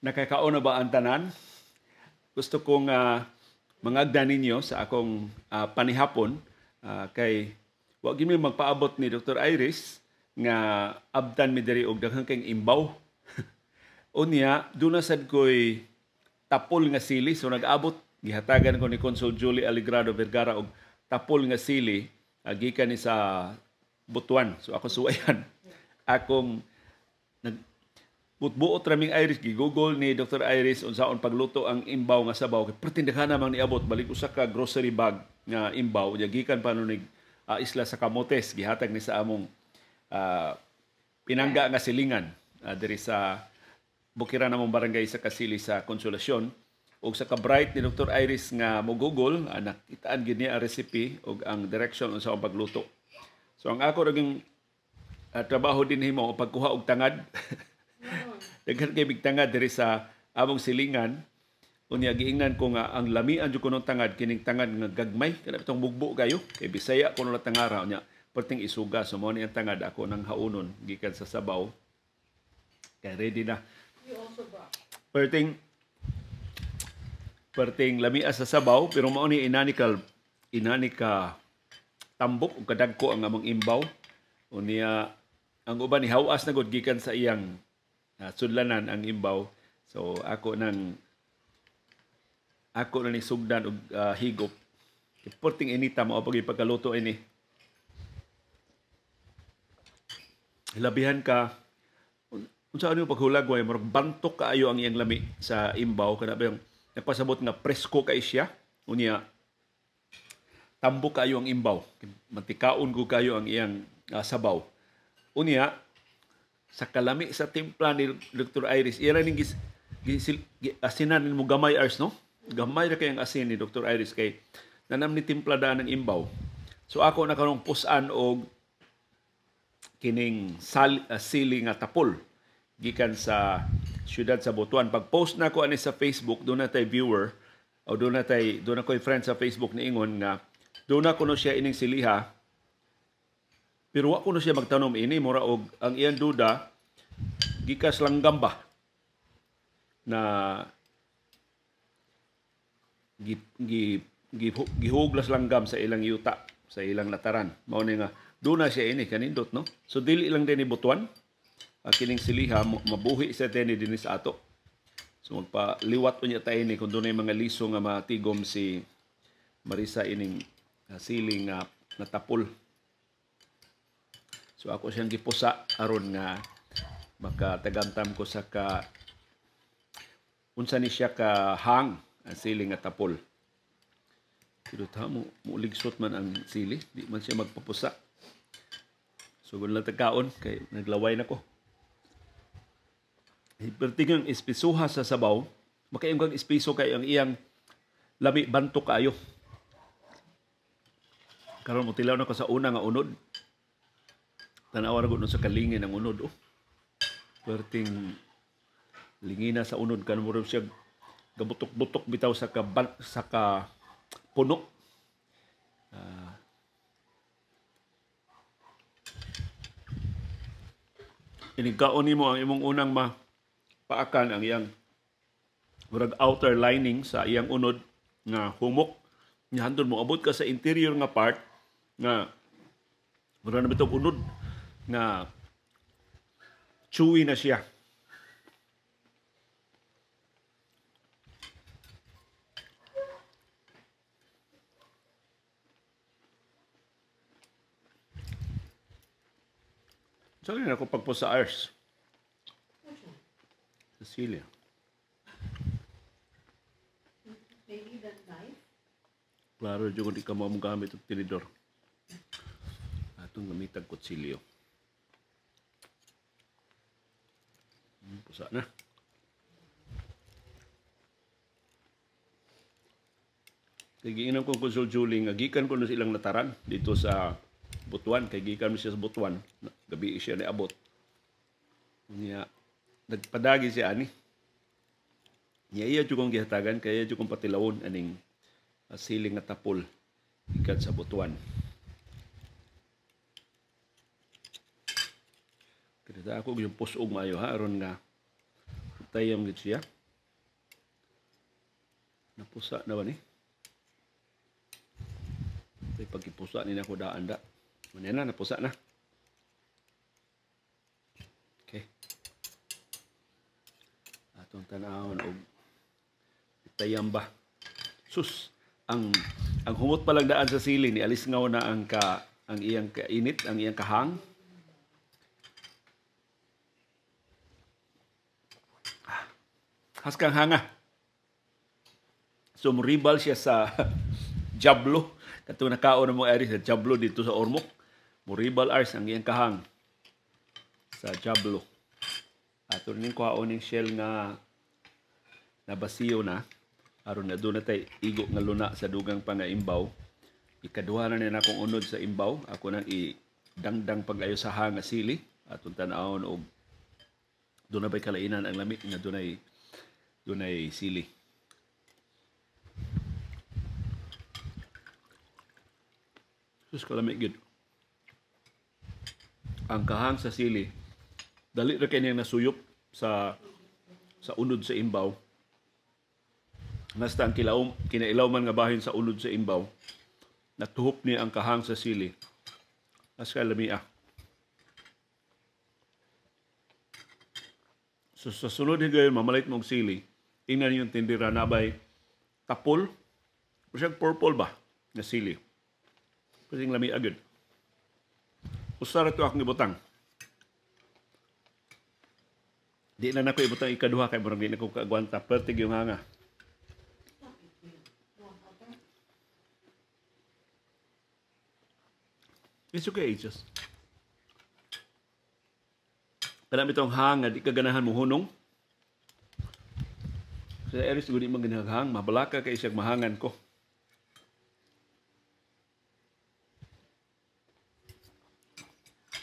Nakakaon na ba ang tanan? Gusto kong mangagda ninyo sa akong panihapon kay wa gyud mi magpaabot ni Dr. Iris nga abtan mi diri og daghang kayong imbaw. Unya, doon na sad ko'y tapol nga sili. So nag-abot, gihatagan ko ni Consul Julie Aligrado Vergara og tapol nga sili gikan ni sa Butuan. So ako suwayan. Akong buot raming Iris, gigugol ni Dr. Iris unsaon pagluto ang imbaw nga sabaw. Kaya pertindahan namang niabot, balik usa ka grocery bag nga imbaw. Gikan pa nun isla sa Camotes, gihatag ni sa among pinangga nga silingan diri sa Bukira namong barangay sa Kasili sa Konsolasyon. O sa ka-bright ni Dr. Iris nga mogugol, nakitaan gid niya ang recipe o ang direction unsaon pagluto. So ang ako naging trabaho din himo o pagkuha og tangad. Daghan kay bigtangad diri sa among silingan. Unya giingnan ko nga ang lamian jud kuno tangad kining tangad nga gagmay kana bitong mugbo kayo kay Bisaya kuno na tangara nya perting isuga so mo ni ang tangad ako nang haunon gikan sa sabaw. Kay ready na. Perting lamia sa sabaw pero mao ni inani ka tambok ug kadagko ang among imbaw. Unya ang uban ni hawas na gud gikan sa iyang sudlanan ang imbaw. So ako nang ni sugdan og higop. Porting inita mao pag ipagkaluto ini. Labihan ka unsa ano paghulag way murag bantok kaayo ang iyang lami sa imbaw kada ba yung nagpasabot nga presko kay siya. Unya tambok kaayo ang imbaw. Mantikaon ko kayo ang iyang sabaw. Unya sa kalami sa timpla ni Dr. Iris, iya ning asinan mo gamay ars no? Gamay ra kay ang asin ni Dr. Iris kay nanam ni timpla daan ng imbaw. So ako na kanong pusan og kining sili nga tapol gikan sa siyudad sa Butuan. Pag-post na ko ani sa Facebook, doon na tay viewer o doon na ko'y friend sa Facebook ni ingon nga doon na kuno siya ining siliha. Pero wa kuno siya magtanom ini mura og ang iyang duda gikas langgam ba na gihuglas langgam sa ilang yuta, sa ilang lataran. Mao ni nga doon na siya ini kanindot no. So dili lang din ni Butuan kining siliha mabuhi sa teni dinhi sa ato. So magpaliwat unya tayo ni kung doon ay mga liso nga matigom si Marisa ining siling nga natapol. So ako siyang gipusa aron nga makatagamtam ko sa unsa ni siya ka hang ang siling nga tapol. Pero mo ligsot man ang sili, di man siya magpapusa. So kung lang tagkaon kay naglaway na ko. Pertingang espisuha sa sabaw, makayong kang espiso kay ang iyang lami bantok kayo. Karon mo tilaw na ko sa una nga unod. Tanawa na ko sa kalingin ang unod. Perting lingina sa unod kanang murag siya gabutok-butok bitaw sa puno. Inigkaon nimo ang imong unang paakan ang iyang murag outer lining sa iyang unod nga humok. Nya handon mo abot ka sa interior nga part nga murag na bitong unod nga chewy na siya. So rin ako pagpo sa Ars. Cecilia. Maybe that knife? Klaro dyan kung di ka mo gamit ang tinidor. Atong gamitag kutsilyo. Pusa na. Kagiinan kong Consul Julie, gikan ko na silang lataran dito sa Butuan. Kay gikan mo siya sa Butuan. Gabi siya na abot. Niya, nagpadagi siya ani. Niya iya jud kong gihatagan, kaya jud kong patilawon aning siling nga tapol gikan sa Butuan. Kita ako yung pusog maayo ha aron nga tayong gid siya. Napusa na ba ni? Ay, pagkipusa ni ako daan da. Manila, napusa na. Okay. Atong tanawon og tayamba. Sus, ang humot pa lang daan sa sili ni alis ngaw na ang iyang kainit, ang iyang kahang. Haskang hanga. So, muribal siya sa jablo. Katong nakaon mo ari sa jablo dito sa Ormoc. Muribal ars ang iyang kahang sa jablo. Ato ning kuhaon ning shell nga nabasiyo na. Aron na doon na tayo igo nga luna sa dugang pangaimbaw. Ikaduha na nila akong unod sa imbaw. Ako nang idangdang pag-ayo sa hanga sili. Atong tanawon og doon na ba'y kalainan ang lamig nga dunay sili. Sus kalamig gid. Ang kahang sa sili dali ra kay niyang nasuyop sa unod sa imbaw. Basta ang kinailaw man nga bahin sa unod sa imbaw, natuhop niya ang kahang sa sili. Mas kalamiya. So sa sunod higayon, mamalit mong sili, tingnan yung tindira na ba'y tapol, o siyang purple ba na sili. Kasing lami agad. Usara ito akong ibutang. Di na ako ibutang ikaduha kay marang di na ko kaagwanta. Pertig yung hanga. It's okay, just. Kanam itong hanga, di kaganahan mo hunong. Sa Eris, di mo ganaghang, mabalaka kay siyang mahangan ko.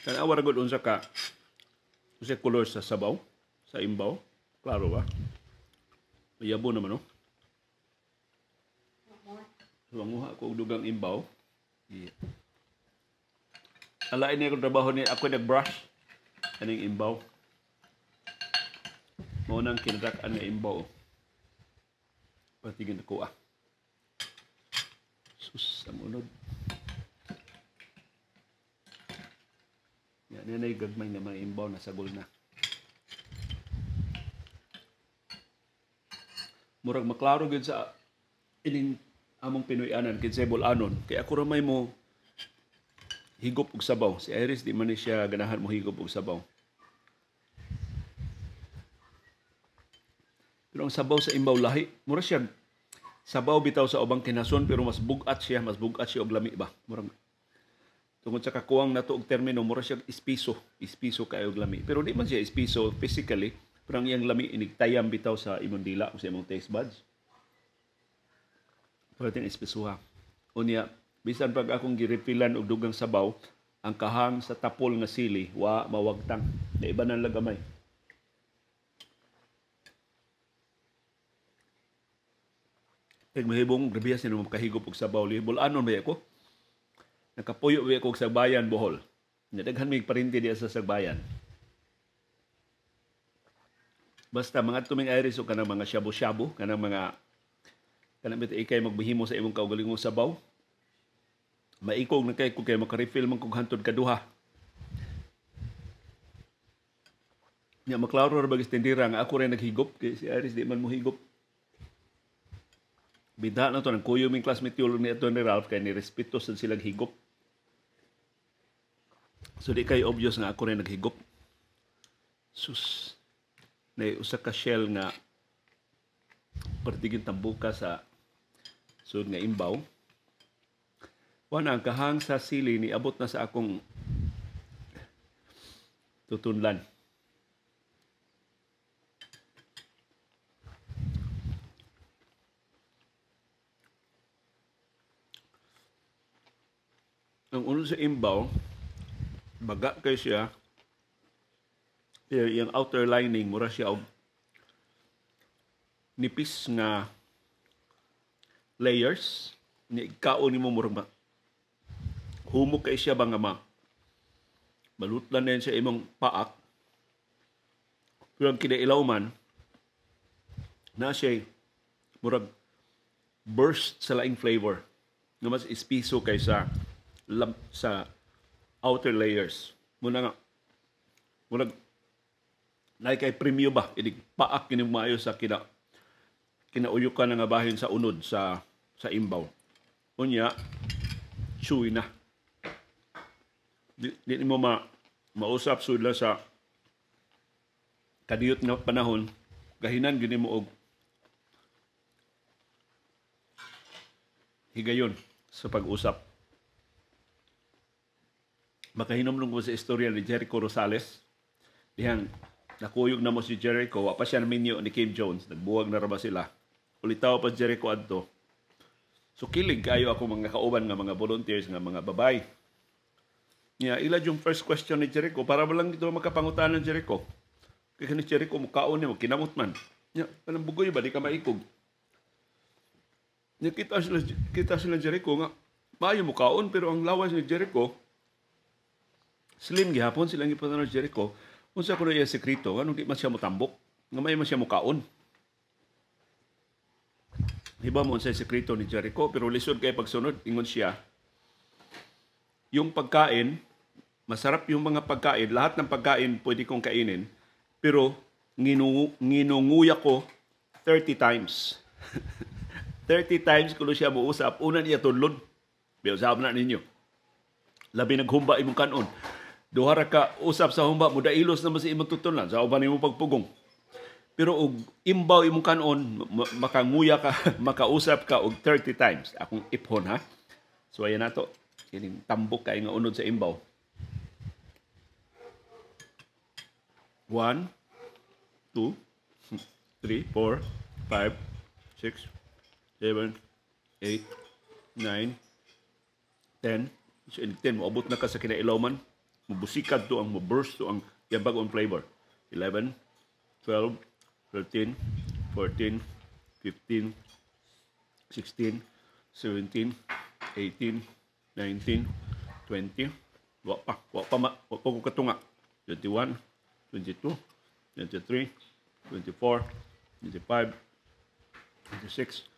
Tanawa ra gud unsa ka usa color sa sabaw, sa imbaw. Klaro ba? Mayabo naman no. So manguha ko og dugang imbaw. Yeah. Alain niya ko trabaho ni ako nag-brush kaning imbaw. Mao nang kinadak-an nga imbaw. Patigin ko ah. Sus, ang unod. Yan ay gagmay nga mga imbaw na sagol na. Murag maklaro gid sa ining among Pinoy-anan kinsay bulanon kay ako ra may mo higop og sabaw. Si Iris di man ni siya ganahan mo higop og sabaw. Pero ang sabaw sa imbaw lahi, mura siya sabaw bitaw sa ubang kinason pero mas bugat siya og lami ba. Murag tungod sa kakuwang nato og termino, mura siya ispiso kayo og lami. Pero di man siya ispiso physically, pero ang iyang lami inigtayam bitaw sa imong dila o sa imong taste buds. Pwede ispisuha. Unya, bisan pag akong girefilan og dugang sabaw, ang kahang sa tapol nga sili, wa mawagtang. Na iba nang lagamay. Pag mahibong, grabiya siya naman makahigop og sabaw. Libol, anon ba ako? Nakapuyo ba ako sa Sagbayan, Bohol. Nadaghan may parinti diya sa Sagbayan. Basta mga tuming Iris o kanang mga shabu-shabu, kanang bita ikay magbihimo sa imong kaugalingong sabaw. Maikog na kay kung kay makarefill man kung hantod kaduha. Nya maklaro ra bagis tindira nga ako rin naghigop kay si Iris di man mo higop. Bida na to ng kuyo ming classmate yun ni Atty. Ralph kay ni respeto sa silang higop. So di kay obvious nga ako rin naghigop. Sus. Na usa ka shell nga partigin tambuka sa sud nga imbaw. Wana ang kahang sa sili ni abot na sa akong tutunlan. Ang uno sa imbaw, baga kay siya, yung outer lining, mura siya og nipis nga layers, ni ikaon ni mo murag humok kay siya ba nga malutlan na siya imong paak. Pero ang kinailaw man, na siya murag burst sa laing flavor nga mas ispiso kaysa sa outer layers. Muna nga, muna kay premyo ba, inig paak kini maayo sa kinauyukan na nga bahin sa unod sa imbaw. Unya, chewy na. Di mo mausap sudla sa kadiyot nga panahon, gahinan gini mo og higayon sa pag-usap. Makahinom ko sa istorya ni Jericho Rosales. Dihang nakuyog na mo si Jericho, wa pa siya naminyo ni Kim Jones, nagbuwag na raba sila. Ulitaw pa Jericho adto. So kilig kayo ako mga kauban nga mga volunteers nga mga babay. Nya ila yung first question ni Jericho para ba lang dito makapangutan ng Jericho. Kaya ni Jericho mukaon ni mo kinamot man. Nya kanang bugoy ba di ka maikog. Nya kita sila Jericho nga maayo mukaon pero ang lawas ni Jericho slim gihapon silang gipatan ni Jericho. Unsa kuno iya sekreto anong di man siya motambok nga may man siya mukaon. Iba mo sa sekreto ni Jericho pero lisod kay pagsunod ingon siya yung pagkain masarap yung mga pagkain lahat ng pagkain pwede kong kainin pero nginunguya ko 30 times 30 times kuno siya muusap una niya tudlon biya usab na ninyo labi naghumba imong kanon duha ra ka usap sa humba mudailos na mas imong tutulan sa uban imong pagpugong. Pero og imbaw imong kanon makanguya ka makausap ka og 30 times. Akong iphon ha. So ayan nato kining tambok kay nga unod sa imbaw. 1 2 3 4 5 6 7 8 9 10 so 10 moabot na ka sa kinailaw mabusikad to ang maburst to ang bagong flavor. 11, 12, 13, 14, 15, 16, 17, 18, 19, 20. Wa pa ko katunga. 21, 22, 23, 24, 25, 26,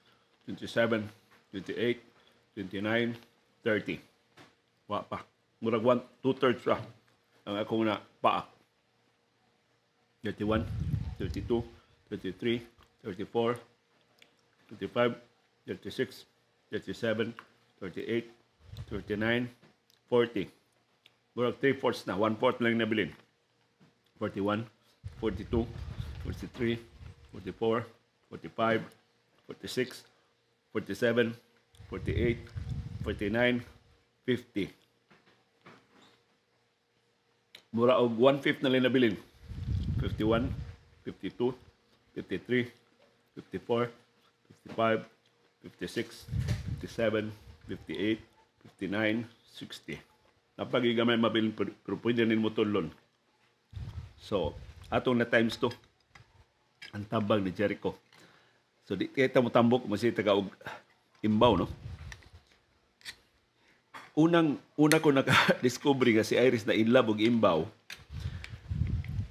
27, 28, 29, 30. Wa pa. Murag 2/3 ra ang akong na paak. 31, 32, 33, 34, 35, 36, 37, 38, 39, 40. Murag 3/4 na. 1/4 lang nabilin. 41, 42, 43, 44, 45, 46, 47, 48, 49, 50. Mura og 1/5 na lang nabilin. 51, 52, 53, 54, 55, 56, 57, 58, 59, 60. Napagigamay mabilin pero pwede rin mo tulon. So, atong na times 2 ang tabang ni Jericho. So, di kita mo tambok, masih taga og imbaw, no? Una ko naka-discover nga si Iris na in love og imbaw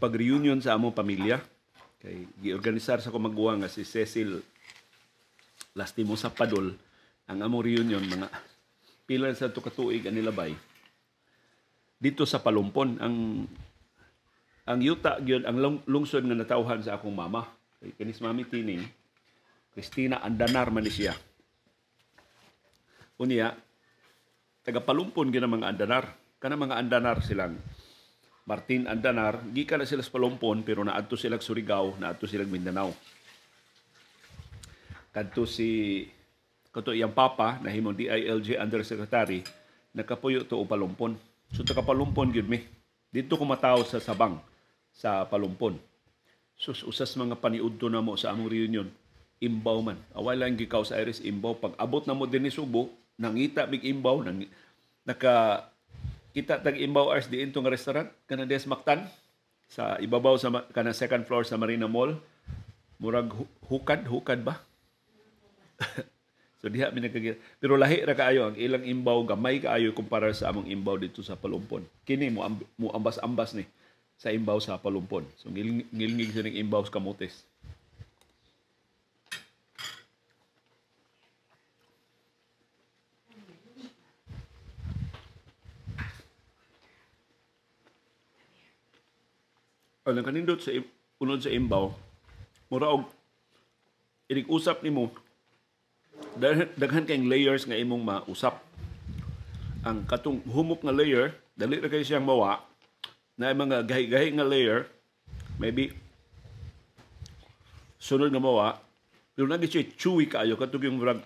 pag-reunion sa among pamilya. Kay giorganisar sa kumaguwa nga si Cecil Lastimosa Padol ang among reunion mga pila sa tukatuig ang nilabay dito sa Palumpon. Ang yuta gyud ang lungsod nga natawhan sa akong mama. Kay kanis mami tining Cristina Andanar man ni siya. Unya taga Palumpon gyud ang mga Andanar. Kana mga Andanar silang Martin Andanar, gikan na sila sa Palumpon pero naadto sila sa Surigao, naadto sila sa Mindanao. Kadto iyang papa na himong DILG Undersecretary nakapuyo to o Palumpon. So taga Palumpon gyud mi. Dito ko mataw sa Sabang sa Palumpon. So usas mga paniudto na mo sa among reunion, imbaw man. Away lang gikaw sa Iris imbaw pag abot na mo dinhi Subo, nangita big imbaw naka kita tag imbaw ars diin tong restaurant kana Des Mactan sa ibabaw sa kana second floor sa Marina Mall. Murag hukad ba? So diha mi nagkagit. Pero lahi ra kaayo ang ilang imbaw, gamay kaayo kumpara sa among imbaw dito sa Palumpon. Kini mo ambas-ambas ni sa imbaw sa Palumpon. So ngilngig sa ning imbaw sa kamotes. Ang kanindot sa unod sa imbaw, mura og inig-usap nimo daghan kayong layers nga imong mausap. Ang katong humok nga layer, dali ra kay siyang mawa na mga gahi-gahi nga layer, maybe sunod nga mawa, pero nagi siya chewy kaayo katong yung murag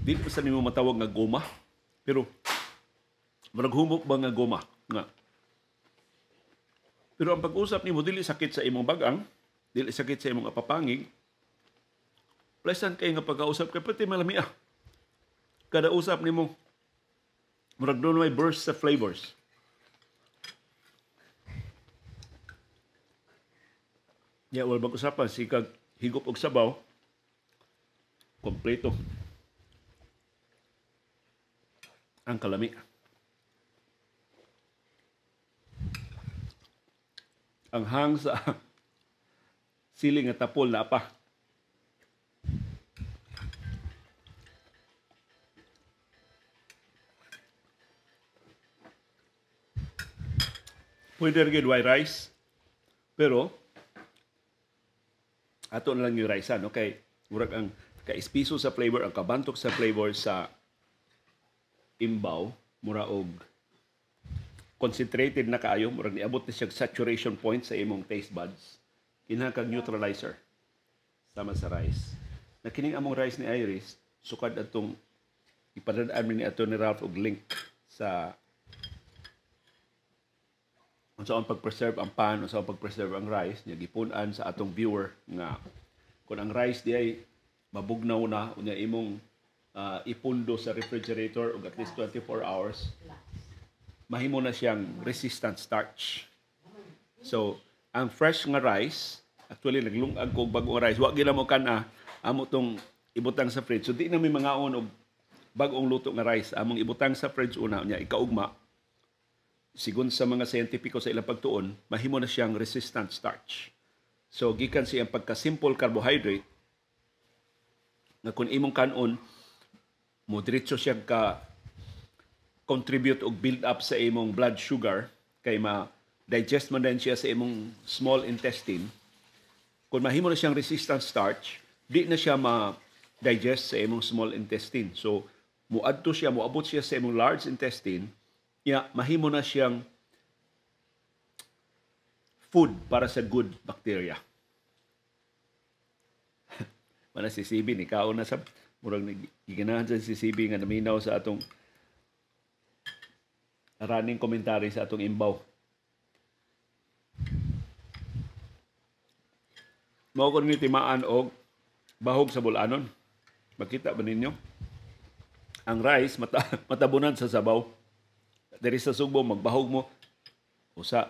di pa sa nimo matawag nga goma, pero murag humok ba nga goma nga. Pero ang pag-usap nimo dili sakit sa imong bagang, dili sakit sa imong apapangig. Pleasant kay nga pagkausap kay pati malami ah. Kada usap nimo murag doon may burst sa flavors. Ya, wala mag-usapan sikag higop og sabaw. Kompleto. Ang kalami. Ang hang sa siling nga tapol na pa. Pwede rin white rice. Pero, ato na lang yung rice, no? Kay, murag ang kaispiso sa flavor, ang kabantok sa flavor sa imbaw, mura og concentrated na kaayo, murag niabot na siya saturation point sa imong taste buds. Kinahanglan neutralizer sama sa rice. Na kining among rice ni Iris, sukad atong ipadadaan ni ato ni Ralph og link sa unsa ang pag-preserve ang pan, unsa ang pag-preserve ang rice, niya gipun-an sa atong viewer nga kung ang rice di ay mabugnaw na, unya imong ipundo sa refrigerator og at least 24 hours, mahimo na siyang resistant starch. So, ang fresh nga rice, actually naglungag ko bagong rice, wa gila mo kana amo tong ibutang sa fridge. So di na may mangaon og bagong luto nga rice, among ibutang sa fridge una nya ikaugma. Sigun sa mga siyentipiko sa ilang pagtuon, mahimo na siyang resistant starch. So gikan siyang pagka-simple carbohydrate na kung imong kanon mo diretso siya ka contribute og build up sa imong blood sugar kay ma-digest man din siya sa imong small intestine. Kung mahimo na siyang resistant starch, di na siya ma-digest sa imong small intestine. So muadto siya, moabot siya sa imong large intestine, mahimo na siyang food para sa good bacteria. Mana si CB ni kaon na sa murag giganahan sa si CB nga naminaw sa atong running commentary sa atong imbaw. Mao ko ni timaan og bahog sa bulanon. Makita ba ninyo? Ang rice matabunan sa sabaw. Diri sa Subo magbahog mo usa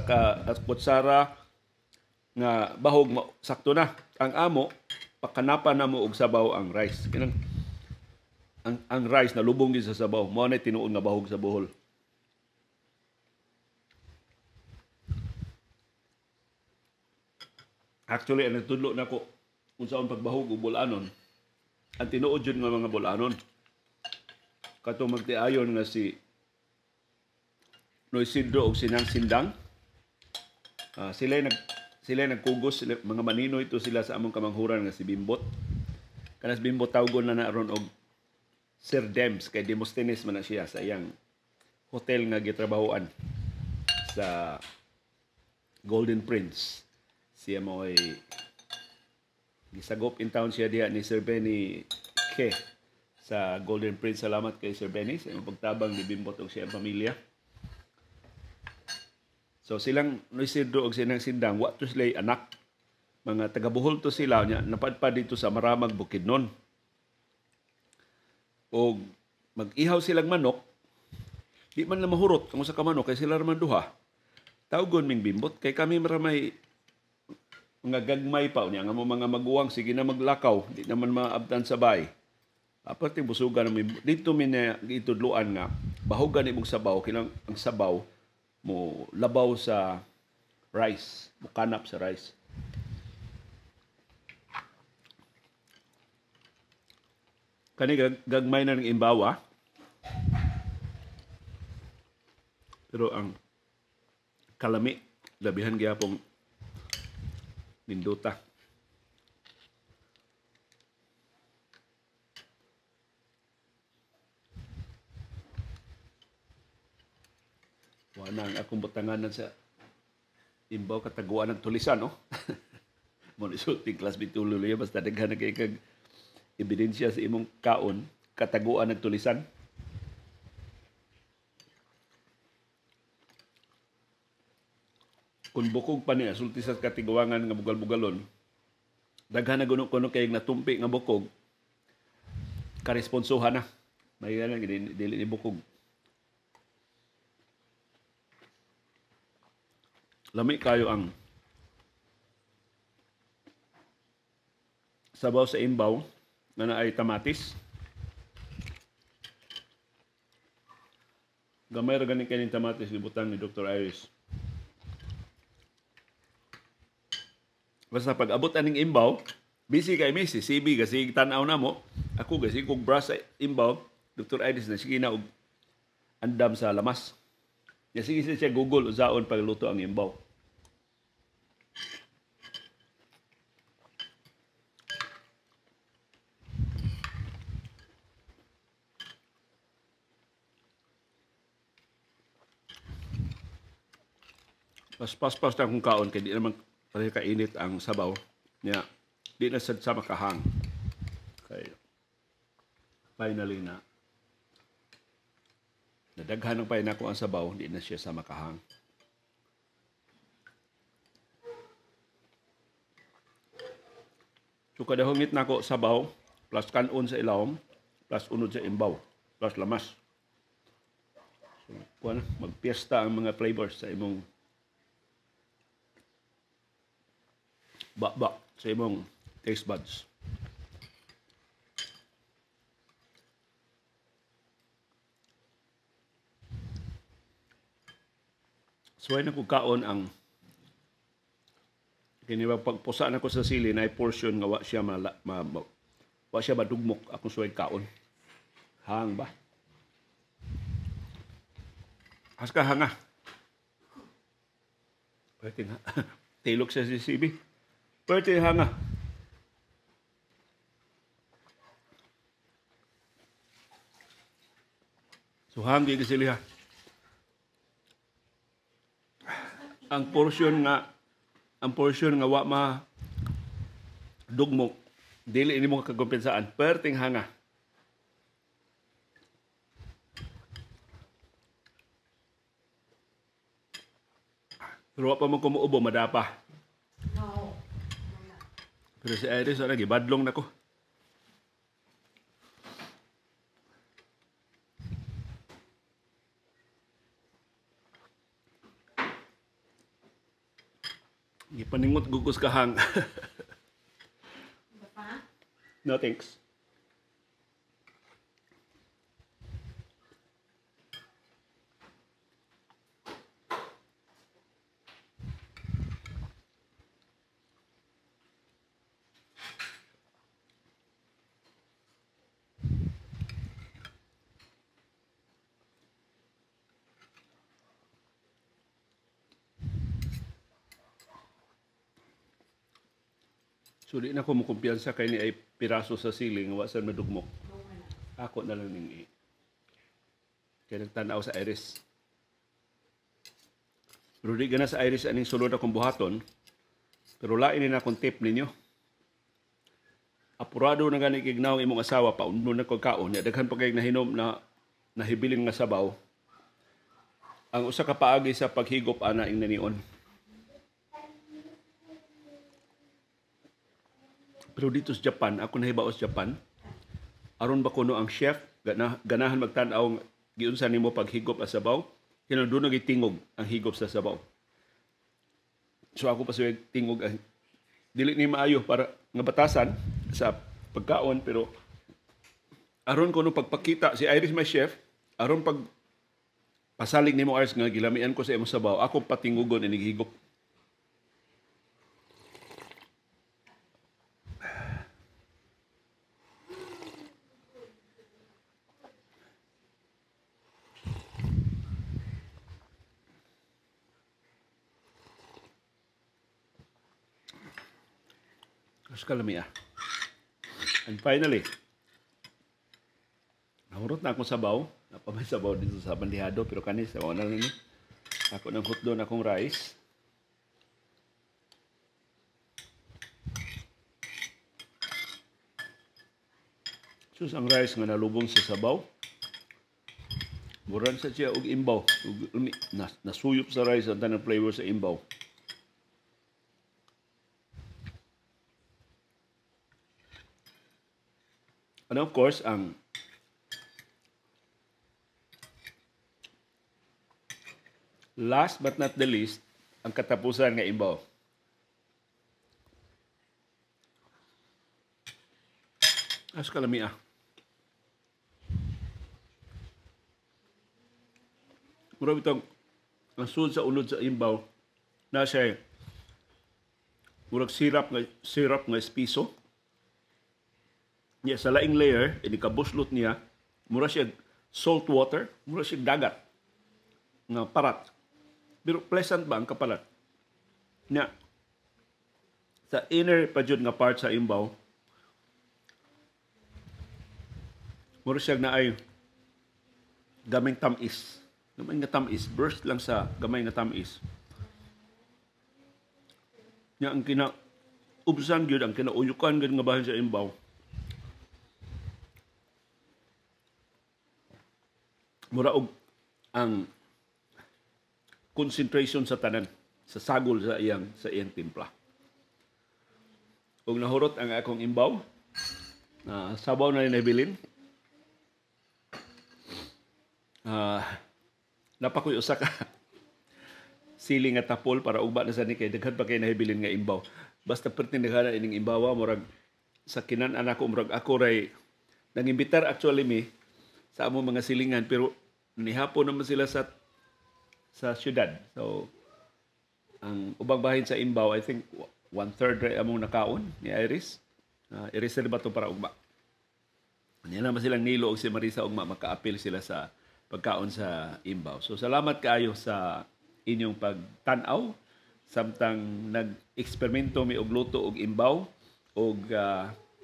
ka kutsara nga bahog mo, sakto na. Ang amo pakanapan na mo og sabaw ang rice. Kinang ang rice na lubong gyud sa sabaw, mao na tinuod nga bahog sa buhol. Actually, ang nagtudlo na ko kung saan pagbahog o bulanon, ang tinuod yun nga mga bulanon. Kato magtiayon nga si Noy Sidro o Sinang Sindang. Sila nagkugos, mga manino ito sila sa among kamanghuran nga si Bimbot. Kanas Bimbot tawgon na naron og Sir Dems, kay Demosthenes man na siya sa iyang hotel nga gitrabahoan sa Golden Prince. Siya mo ay gisagop in town siya diha ni Sir Benny Ke sa Golden Prince. Salamat kay Sir Benny sa pagtabang ni Bimbot og siyang pamilya. So silang Isidro og Sinang Sindang, wa to sila anak. Mga taga-Bohol to sila, napadpad dito sa Maramag, Bukidnon. O mag-ihaw silang manok, di man na mahurot kung sa kamanok, kay sila raman duha. Tawgon ming Bimbot, kay kami maramay mga gagmay pa, nga mo mga maguwang, sige na maglakaw, di naman maabdan sa bay. Apat yung busugan namin, dito min itudluan nga, bahugan imong sabaw, kilang ang sabaw, mo labaw sa rice, mo kanap sa rice. Kani gagmay na ng imbawa. Pero ang kalami labihan gyapong ninduta. Wala ang akong butanganan sa imbaw kataguan ng tulisan, no? Mo ni sulti class bituloy basta daghan na kay kag ebidensya sa imong kaon kataguan ng tulisan. Kung bukog pa niya sulti sa katiguangan nga bugal-bugalon, daghan na kuno kay natumpi nga bukog karesponsohan na. May nga dili ni bukog. Lami kayo ang sabaw sa imbaw nga naay tamatis. Gamay ra gani kaning tamatis gibutang ni Dr. Iris. Basta pag abot aning imbaw, busy kay Messi, CB kasi tan-aw na mo. Ako kasi kog brush sa imbaw, Dr. Iris na sige na og andam sa lamas. Ya sige siya Google usaon pagluto ang imbaw. Pas na kung kaon kay di naman pareho kainit ang sabaw niya. Di na sad sa makahang. Kay finally na nadaghan ng paina ko ang sabaw, di na siya sa makahang. So kada hungit nako sabaw plus kanon sa ilawom plus unod sa imbaw plus lamas. So kuan magpiesta ang mga flavors sa imong bak sa imong taste buds. So ay kaon ang kini pagpusa na ko sa sili na portion nga wa siya wa siya madugmok akong suway kaon. Hang ba? Haska hanga. Pwede nga. Tilok sa CCB. Pwede hanga. So hangi kasi liha. Ang portion nga wa ma dugmok dili ini mo kakompensaan perting hanga. Pero wa pa mo kumuubo madapa. No. Pero si Iris wala gibadlong nako. Gipaningot gugos kahang. Bapa? No thanks. So di na ko mo kumpiyansa kay ni ay piraso sa siling wa sa madugmok. Ako na lang ning kaya nagtanaw sa Iris. Pero di gana sa Iris aning sulod akong buhaton. Pero lain ni na akong tip ninyo. Apurado na gani kignaw imong asawa paundo na kog kaon. Daghan pa kay nahinom na nahibilin nga sabaw. Ang usa ka paagi sa paghigop ana ing nanion. Pero dito sa Japan, ako nahibaw sa Japan, aron ba kuno ang chef, ganahan magtanaw, giunsa nimo paghigop sa sabaw, doon nagitingog ang higop sa sabaw. So ako pa sa tingog, dili ni maayo para nga batasan sa pagkaon, pero aron kuno pagpakita, si Iris my chef, aron pag pasalig nimo Iris nga gilamian ko sa imong sabaw, ako patingugon inig higop. Mas kalami ah. And finally, nahurot na akong sabaw. Napamay sabaw dito sa bandihado pero kanis sabaw na lang ni. Ako nang hutdo na akong rice. Sus ang rice nga nalubong sa sabaw. Buran sa siya og imbaw. Nasuyop sa rice ang tanang flavor sa imbaw. And of course, ang last but not the least, ang katapusan nga imbaw. As kalami ah. Mura bitang ang sud sa unod sa imbaw na siya murag syrup nga espiso. Niya sa laing layer, inikabuslot niya, mura siya salt water, mura siya dagat nga parat. Pero pleasant ba ang kapalat? Nya sa inner pa jud nga part sa imbaw, mura siya na ay gamay tamis. Gamay nga tamis, burst lang sa gamay nga tamis. Nya ang kinaubsan gyud, ang kinauyukan gyud nga bahin sa imbaw. Mura og ang concentration sa tanan, sa sagol sa iyang timpla. Ug nahurot ang akong imbaw, sabaw na nabilin. Napakoy usa ka sili nga tapol para ugba na sa ni kay daghan pa kay nahibilin nga imbaw. Basta pertin daghan ining imbawa murag sa kinan-an ako murag ako ray nangimbitar actually mi sa among mga silingan pero nihapon naman sila sa syudad. So ang ubang bahin sa imbaw I think 1/3 ray among nakaon ni Iris. Iris na ba to para ugma. Niya naman silang Nilo og si Marisa ugma makaapil sila sa pagkaon sa imbaw. So salamat kaayo sa inyong pagtan-aw samtang nag-eksperimento mi og luto og imbaw og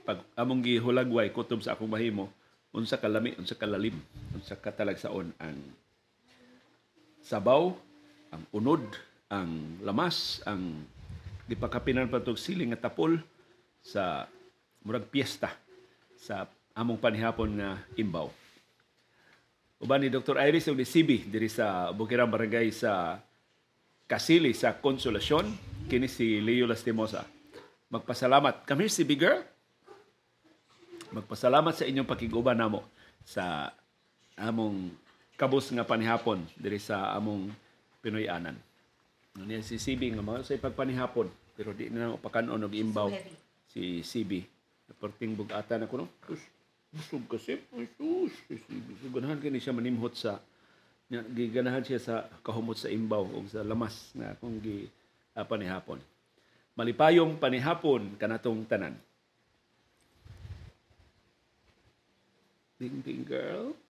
pag among gihulagway kutob sa akong mahimo unsa kalami, unsa kalalim, unsa katalagsaon ang sabaw, ang unod, ang lamas, ang gipakapinan patog siling nga tapol sa murag piyesta sa among panihapon nga imbaw. Uban ni Dr. Iris ug ni CB diri sa Bukirang Barangay sa Kasili sa Konsolasyon, kini si Leo Lastimosa. Magpasalamat kami CB girl. Magpasalamat sa inyong pakiguban namo sa among kabus nga panihapon diri sa among Pinoy-anan. Niya si CB nga mga sa pagpanihapon pero di na pakanon og imbaw si CB. Perting bugatan ako no. Busog kasi, ganahan kini siya manimhot sa giganahan siya sa kahumot sa imbaw o sa lamas na akong panihapon. Malipayong panihapon kanatong tanan. Ding ding girl.